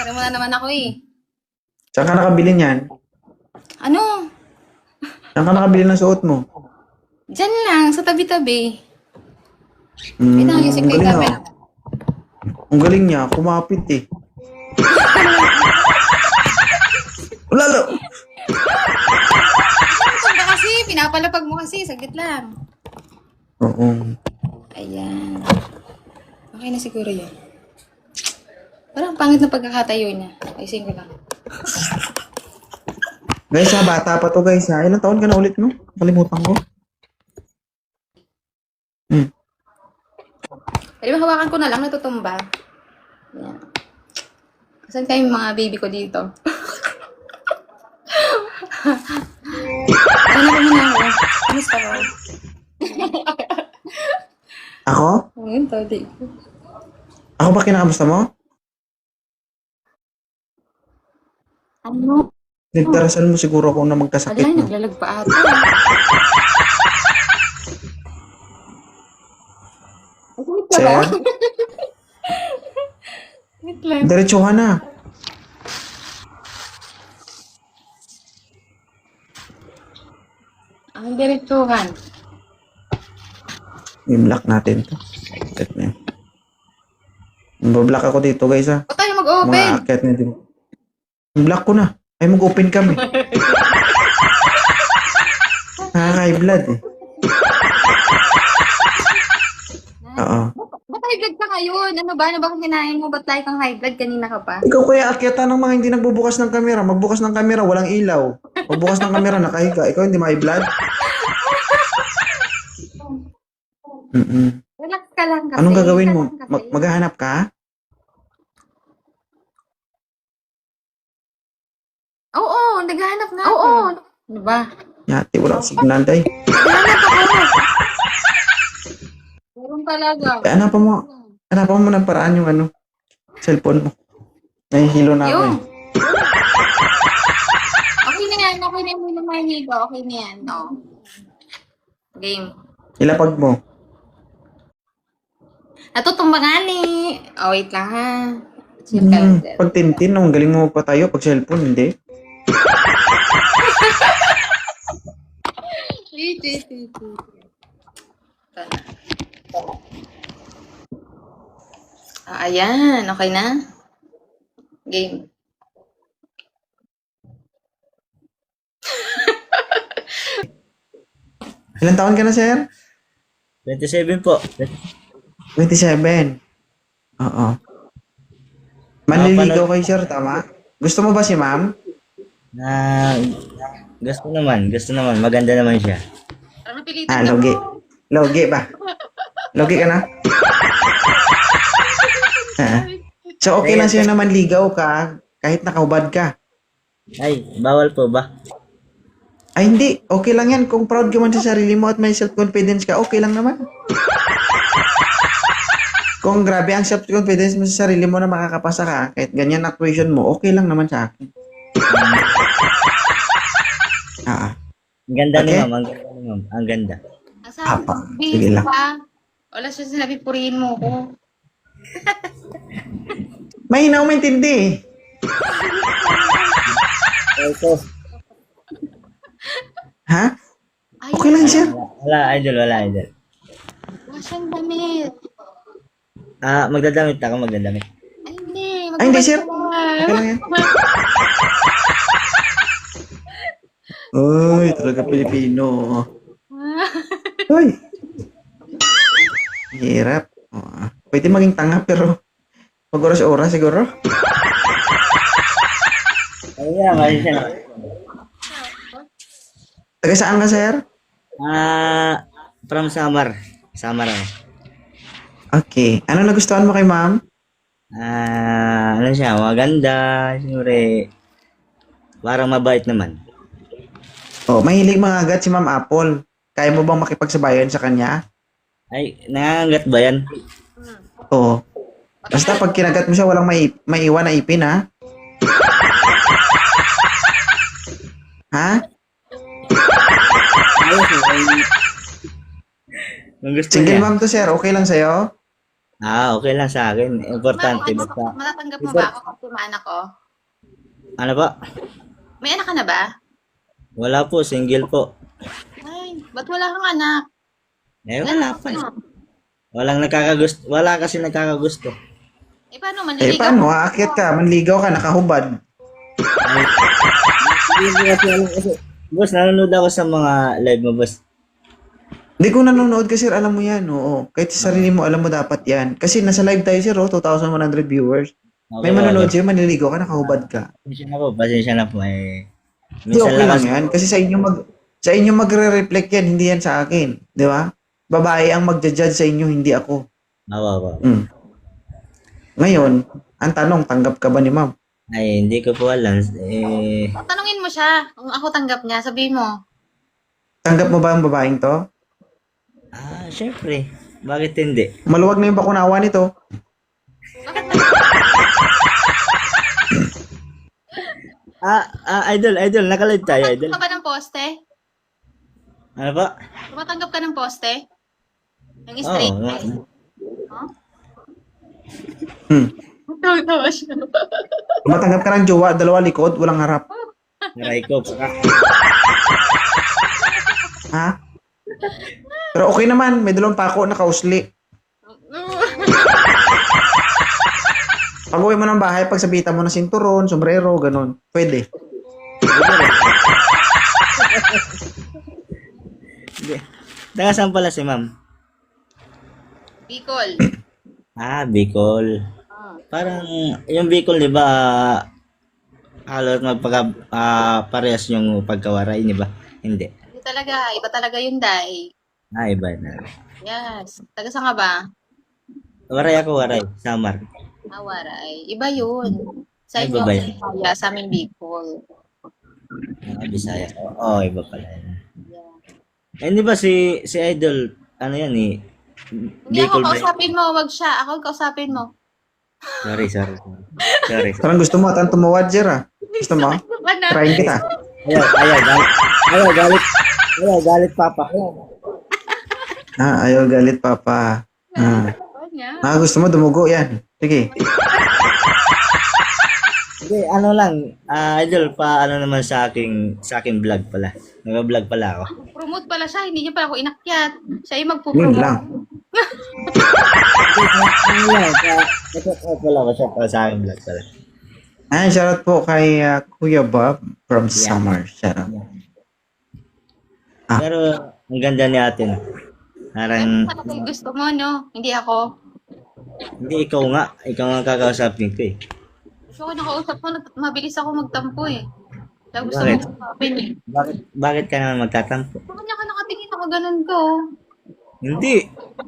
Tira mo na naman ako eh. Saan ka nakabili niyan? Ano? Saan ka nakabili ng suot mo? Diyan lang, sa tabi-tabi. Hmm, Wait lang, yung ang secret galing namin. ah. Ang galing niya, kumapit eh. Lalo! Ito ba kasi? Pinapalapag mo kasi. Saglit lang. Oo. Ayan. Okay na siguro yun. Parang pangit na pagkakatayo niya. Ayusin ko lang. Guys, bata pa to guys ha. Ilang taon ka na ulit no? Kalimutan ko. Pwede ba hawakan ko na lang, natutumba? Ayan. Saan kayo yung mga baby ko dito? Ano ko muna ako? Kamusta ko? Ako? Ayun, tadi ko. Ako ba kinakamusta mo? Ano? Nagdarasan mo siguro ako na magkasakit Wala, no? naglalag pa ata. Masakit ka ba? Sir? Wait lang. Diretsuhan na. Ang diretsuhan. I-block natin to. Set na yun. Mabablock ako dito guys ha. O tayo Mga mag-open. akyat na dito. I-block ko na. Ay mag-open kami. Nakaka-high blood eh. Oo. Ba't high blood ka ngayon? Ano ba? Ano ba kung kinain mo? Ba't tayo kang high blood? Kanina ka pa? Ikaw kaya akyatan ng mga hindi nagbubukas ng kamera. Magbukas ng kamera, walang ilaw. Magbukas ng kamera, nakahiga. Ikaw hindi ma-high blood? Mm-mm. Relax ka lang kasi. Anong gagawin mo? Relax ka lang kasi. Maghahanap ka? Oo, naghahanap nga. Oo. Ano ba? Yati, walang signal day. Naghahanap ako. Meron talaga. Eh, hanapan mo ng paraan yung ano, cellphone mo. Nahihilo na ako Yung. eh. Okay na yan. Okay na yung mahihigo. Okay na yan. No. Game. Ilapag mo. Natutumba nga ni. Oh, wait lang ha. Chill ka lang, sir. Pag tintin, ang galing mo pa tayo. Pag cellphone, hindi. Ayan. Okay na? Game. Ilan taon ka na, sir? 27 po. 27. Oo. Manliligaw kay sir, tama? Gusto mo ba si ma'am? Na gusto naman. Maganda naman siya. Parang napilitan ka Logi. mo. Logi ba? Logi ka na? Ah. So, okay lang sa'yo na manligaw ka kahit nakahubad ka. Ay, bawal po ba? Ay, hindi. Okay lang yan. Kung proud ka man sa sarili mo at may self-confidence ka, okay lang naman. Kung grabe ang self-confidence mo sa sarili mo na makakapasa ka, kahit ganyan ang tuition mo, okay lang naman sa akin. Ang ganda ni Okay. ma'am. Ang ganda. Ang sabi Apa, mo, sige lang. pa. Wala siya sinabi, purihin mo ko. Mahina umintindi eh. Ito. Ha? Ay, Okay lang sir. Wala, idol. wala siyang damit. Magdadamit ako. Ay, hindi. Ay, hindi, sir. Magpapagawa. Okay lang yan. Uy, talaga Pilipino. Uy. Hirap. Pwede maging tanga pero pag oras-oras siguro. Ayun siya. Taga saan ka, sir? From Samar. Samar ako. Okay. Ano nagustuhan mo kay ma'am? Ano siya? Maganda. Siyempre, parang mabait naman. Oh, mahilig mga agat si Ma'am Apple. Kaya mo bang makipagsabayan sa kanya? Ay, nangangagat ba yan? Oo. Basta pag kinagat mo siya, walang maiwan na ipin, ha? Ha? Ayos eh. Kung gusto Single niya. mom to, sir. Okay lang sa'yo? Okay lang sa akin. Importante. Basta, Matatanggap mo ba ako kung anak ko? ano po? May anak ka na ba? Wala po, single po. Ay, ba't wala kang anak? Wala pa. Wala kasi nakakagusto. Eh, paano Eh, manliligaw? paano? Aakyat ka, manligaw ka, nakahubad. Hindi ko kasi alam kasi, boss, nanonood ako sa mga live mo, boss. Hindi ko nanonood kasi, sir, alam mo yan, oo. Kahit sa sarili mo, alam mo dapat yan. Kasi nasa live tayo, sir, 2,100 viewers. May manonood sa'yo, manliligaw ka, nakahubad ka. Pasensya na po. Eh. Hindi, okay lang yan. Kasi sa inyo magre-reflect yan, hindi yan sa akin. Di ba? Babae ang magja-judge sa inyo, hindi ako. Oo. Ngayon, ang tanong, tanggap ka ba ni ma'am? Ay, hindi ko po alam. Tanungin mo siya. Kung ako tanggap niya, sabihin mo. Tanggap mo ba ang babaeng to? Syempre. Bakit hindi? Maluwag na yung bakunawa nito. Idol, nakalive tayo, idol. Tumatanggap ka ba ng poste? Ano po? Tumatanggap ka ng poste? Yung straight Oo. price? Huh? Hmm. Tawa siya. Tumatanggap ka ng jowa, dalawa likod, walang harap. Naray ko. Ha? Pero okay naman, may dalawang pako, nakausli. Pag uwi mo ng bahay, pagsabitan mo ng sinturon, sombrero, ganun. Pwede. Taga saan pala si ma'am? Bicol. Bicol. Parang, yung Bicol, di ba, halos parehas yung pagkawaray, di ba? Hindi. Hindi talaga. Iba talaga yun, Day. Iba na. Yes. Taga saan ka ba? Waray ako, waray. Samar. Waray. Iba yun. Sa Ay, inyo, iba ba yun? kaya sa amin Bicol. Bisaya. Oo, iba pala yan. Yeah. Di ba si Idol, ano yan eh? Hindi ako kausapin mo, wag siya. Ako kausapin mo. Sorry. Parang gusto mo, atan tumawad, Jer, ah. Gusto mo? Trying kita. Ayaw, galit papa. Ayaw galit, papa. Gusto mo, dumugo yan. Sige. Hindi, ano lang, Idol, ano naman sa aking vlog pala. Nag-vlog pala ako. Promote pala siya, hindi niya pa ako inakyat. Siya yung Yun magpo-promote. lang. Wala ko siya pala sa aking vlog pala. Shoutout po kay Kuya Bob from Summer. Shoutout. Pero, ang ganda ni ate na. Parang, Ano yung gusto mo, no? Hindi ako. hindi, ikaw nga kakausapin ko eh. So, nakausap ko, mabilis ako magtampo eh. Kaya gusto Bakit? mo usapin eh. Bakit ka naman magtatampo? Sa kanya ka nakatingin ako, ganun ko. Hindi,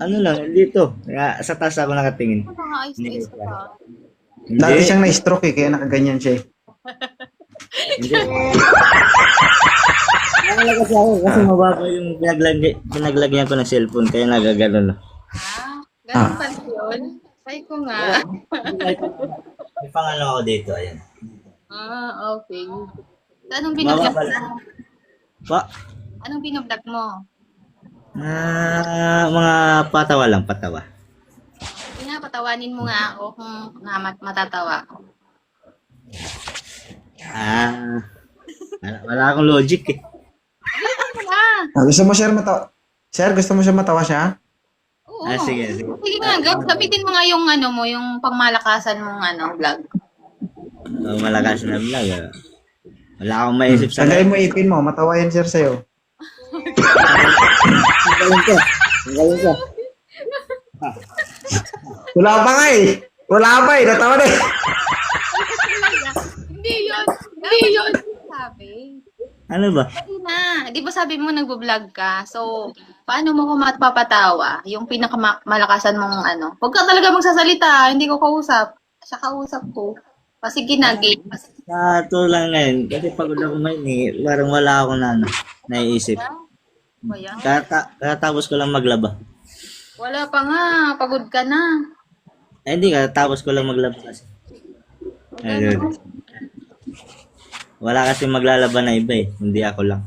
ano lang, dito. Sa taas ako nakatingin. Nakaka-ice-ice ka pa. Dati siyang na-stroke eh, kaya nakaganyan siya eh. Hindi. Wala kasi ako, kasi mababa yung pinaglagyan ko ng cellphone, kaya nagagano. Ganun pala yun. Say ko nga. May pangano ako dito, ayan. Okay. So, anong binablog mo? Pa? Anong binablog mo? Mga patawa lang, patawa. Nga, patawanin mo nga ako kung matatawa ako. Wala akong logic eh. Gusto mo siya matawa? Sir, gusto mo siya matawa siya? Oo. Sige. Sige nga, gamitin mo nga yung yung pangmalakasan mong vlog. Malakas na vlog. Wala akong maisip sa Tagay mo ipin mo, matawa yan sir sa'yo. Ang galing ko. Wala pa natawa na eh. Hindi yun. Sabi. Ano ba? Hindi na. Di ba sabi mo nagbo-vlog ka? So, paano mo ko mapapatawa? Yung pinakamalakasan mong Huwag ka talaga magsasalita. Hindi ko kausap. Siya kausap ko. Kasi ginagay. Ito lang ngayon. Kasi pagod ako ngayon eh. Parang wala akong naiisip. Ba yan? Katapos ko lang maglaba. Wala pa nga. Pagod ka na. Hindi, katapos ko lang maglaba kasi. Ayun. Wala kasi maglalaban na iba eh. Hindi ako lang.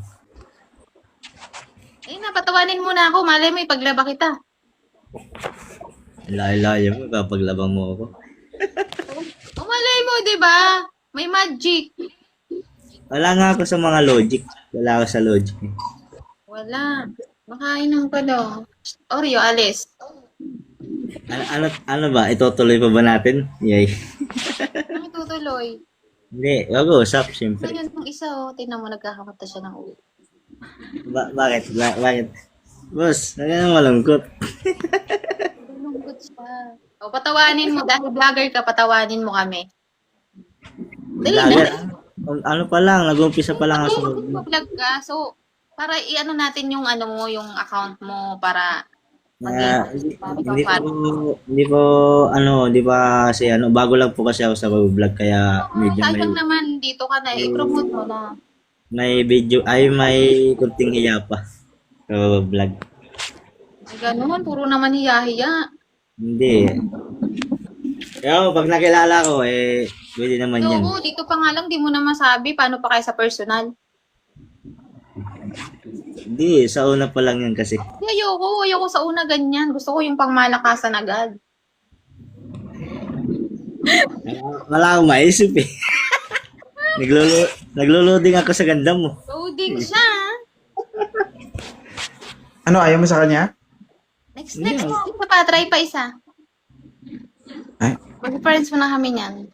Patawanin mo na ako. Malay mo, ipaglaba kita. Layo-layo mo kapag labang mo ako. Umalay mo, di ba? May magic. Wala nga ako sa mga logic. Wala ako sa logic. Wala. Makainom ka daw. Oreo, alis. Ano ba? Itutuloy pa ba natin? Yay. Ano tutuloy? Hindi, mag-uusap, siyempre. Ganyan yung isa, oh. Tingnan mo, nagkakakata siya ng ulo. Bakit? Bakit? Boss, nagano malungkot. Lungkot siya. O, patawanin mo. Dahil vlogger ka, patawanin mo kami. Dali Lager, na. ano pa lang, nag-umpisa pa lang ako sa Mag-vlog ka. So, para i-ano natin yung ano mo, yung account mo para di ba kasi bago lang po kasi ako sa vlog kaya medyo sayang naman dito ka na, i-promote mo na. may kunting hiya pa sa vlog. Ay, ganun, puro naman hiya-hiya. Hindi. Kaya pag nakilala ko, pwede naman yan. Oo, dito pa nga lang, di mo na masabi, paano pa kaya sa personal? Hindi, sa una pa lang yan kasi. Ayoko sa una ganyan. Gusto ko yung pangmalakasan agad. Wala akong maisip eh. Naglo-loading ako sa ganda mo. Loading siya. Ano, ayaw mo sa kanya? Next. Isa pa, try pa isa. Ay, Mag-friends mo na kami niyan.